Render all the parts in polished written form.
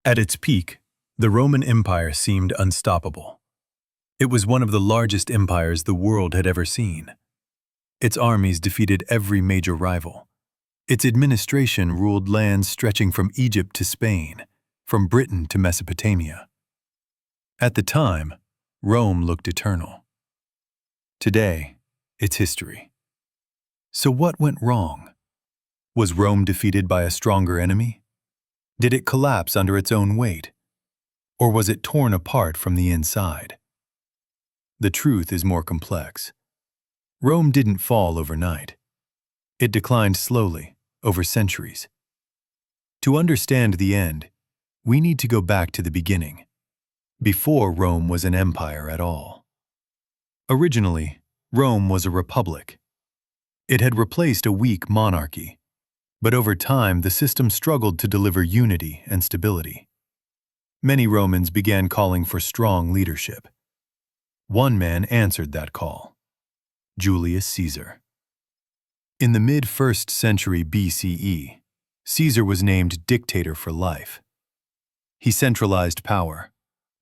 At its peak, the Roman Empire seemed unstoppable. It was one of the largest empires the world had ever seen. Its armies defeated every major rival. Its administration ruled lands stretching from Egypt to Spain, from Britain to Mesopotamia. At the time, Rome looked eternal. Today, it's history. So what went wrong? Was Rome defeated by a stronger enemy? Did it collapse under its own weight? Or was it torn apart from the inside? The truth is more complex. Rome didn't fall overnight. It declined slowly, over centuries. To understand the end, we need to go back to the beginning, before Rome was an empire at all. Originally, Rome was a republic. It had replaced a weak monarchy, but over time the system struggled to deliver unity and stability. Many Romans began calling for strong leadership. One man answered that call: Julius Caesar. In the mid-1st century BCE, Caesar was named dictator for life. He centralized power,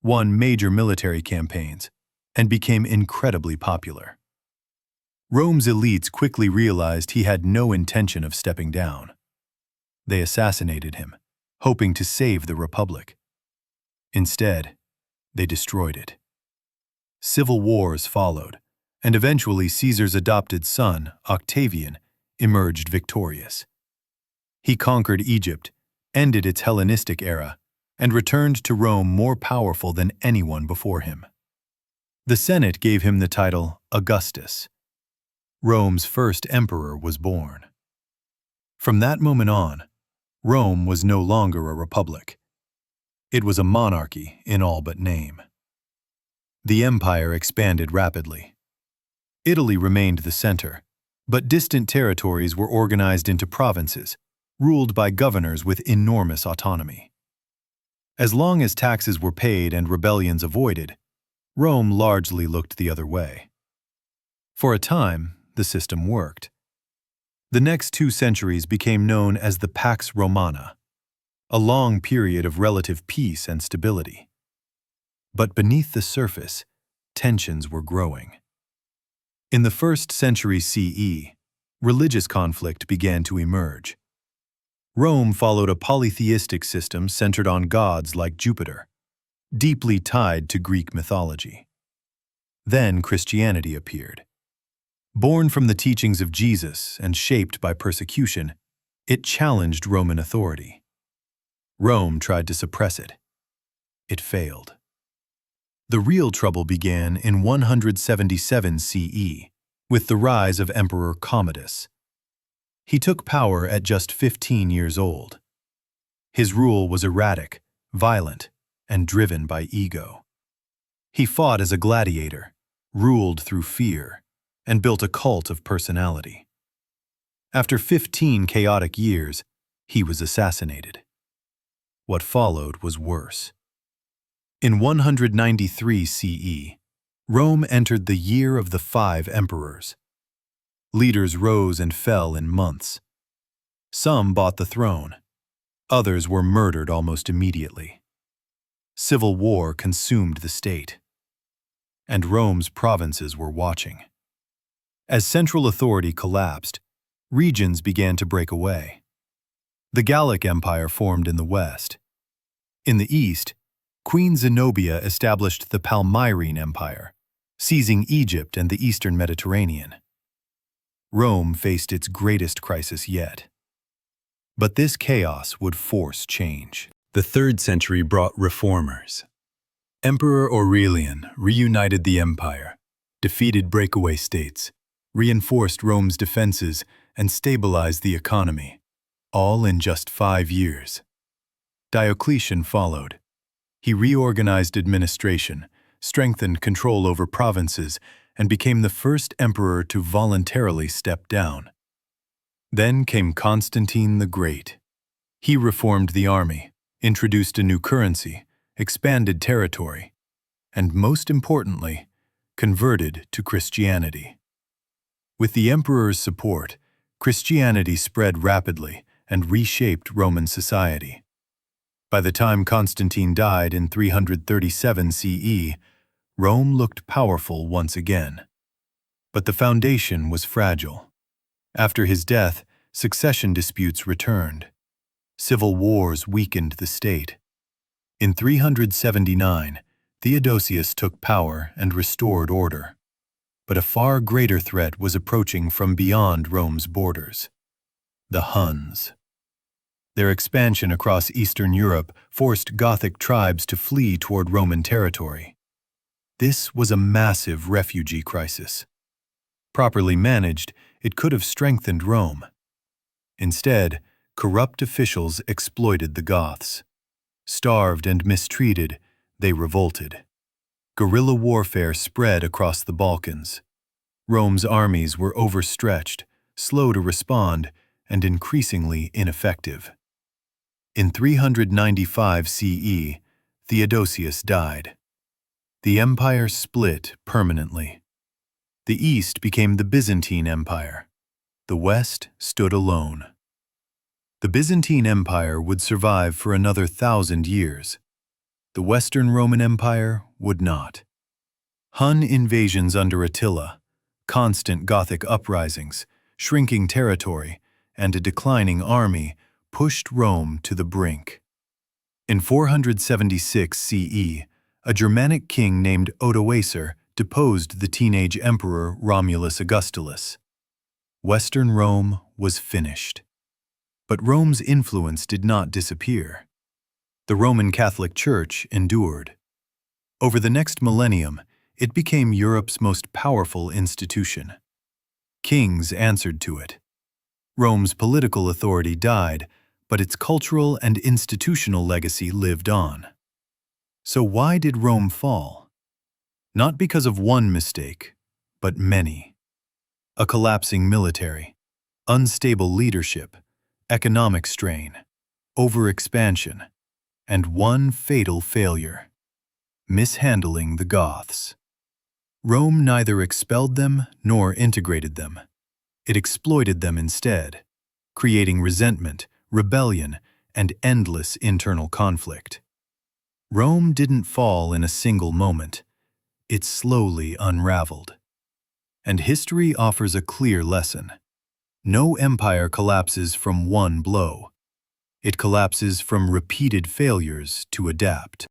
won major military campaigns, and became incredibly popular. Rome's elites quickly realized he had no intention of stepping down. They assassinated him, hoping to save the Republic. Instead, they destroyed it. Civil wars followed, and eventually Caesar's adopted son, Octavian, emerged victorious. He conquered Egypt, ended its Hellenistic era, and returned to Rome more powerful than anyone before him. The Senate gave him the title Augustus. Rome's first emperor was born. From that moment on, Rome was no longer a republic. It was a monarchy in all but name. The empire expanded rapidly. Italy remained the center, but distant territories were organized into provinces, ruled by governors with enormous autonomy. As long as taxes were paid and rebellions avoided, Rome largely looked the other way. For a time, the system worked. The next 2 centuries became known as the Pax Romana, a long period of relative peace and stability. But beneath the surface, tensions were growing. In the 1st century CE, religious conflict began to emerge. Rome followed a polytheistic system centered on gods like Jupiter, deeply tied to Greek mythology. Then Christianity appeared. Born from the teachings of Jesus and shaped by persecution, it challenged Roman authority. Rome tried to suppress it. It failed. The real trouble began in 177 CE, with the rise of Emperor Commodus. He took power at just 15 years old. His rule was erratic, violent, and driven by ego. He fought as a gladiator, ruled through fear, and built a cult of personality. After 15 chaotic years, he was assassinated. What followed was worse. In 193 CE, Rome entered the year of the 5 emperors. Leaders rose and fell in months. Some bought the throne. Others were murdered almost immediately. Civil war consumed the state. And Rome's provinces were watching. As central authority collapsed, regions began to break away. The Gallic Empire formed in the west. In the east, Queen Zenobia established the Palmyrene Empire, seizing Egypt and the eastern Mediterranean. Rome faced its greatest crisis yet. But this chaos would force change. The 3rd century brought reformers. Emperor Aurelian reunited the empire, defeated breakaway states, reinforced Rome's defenses, and stabilized the economy, all in just 5 years. Diocletian followed. He reorganized administration, strengthened control over provinces, and became the first emperor to voluntarily step down. Then came Constantine the Great. He reformed the army, introduced a new currency, expanded territory, and most importantly, converted to Christianity. With the emperor's support, Christianity spread rapidly and reshaped Roman society. By the time Constantine died in 337 CE, Rome looked powerful once again. But the foundation was fragile. After his death, succession disputes returned. Civil wars weakened the state. In 379, Theodosius took power and restored order. But a far greater threat was approaching from beyond Rome's borders: the Huns. Their expansion across Eastern Europe forced Gothic tribes to flee toward Roman territory. This was a massive refugee crisis. Properly managed, it could have strengthened Rome. Instead, corrupt officials exploited the Goths. Starved and mistreated, they revolted. Guerrilla warfare spread across the Balkans. Rome's armies were overstretched, slow to respond, and increasingly ineffective. In 395 CE, Theodosius died. The empire split permanently. The East became the Byzantine Empire. The West stood alone. The Byzantine Empire would survive for another 1,000 years. The Western Roman Empire would not. Hun invasions under Attila, constant Gothic uprisings, shrinking territory, and a declining army pushed Rome to the brink. In 476 CE, a Germanic king named Odoacer deposed the teenage emperor Romulus Augustulus. Western Rome was finished. But Rome's influence did not disappear. The Roman Catholic Church endured. Over the next millennium, it became Europe's most powerful institution. Kings answered to it. Rome's political authority died, but its cultural and institutional legacy lived on. So why did Rome fall? Not because of one mistake, but many. A collapsing military, unstable leadership, economic strain, overexpansion, and one fatal failure: mishandling the Goths. Rome neither expelled them nor integrated them. It exploited them instead, creating resentment, rebellion, and endless internal conflict. Rome didn't fall in a single moment. It slowly unraveled. And history offers a clear lesson. No empire collapses from one blow. It collapses from repeated failures to adapt.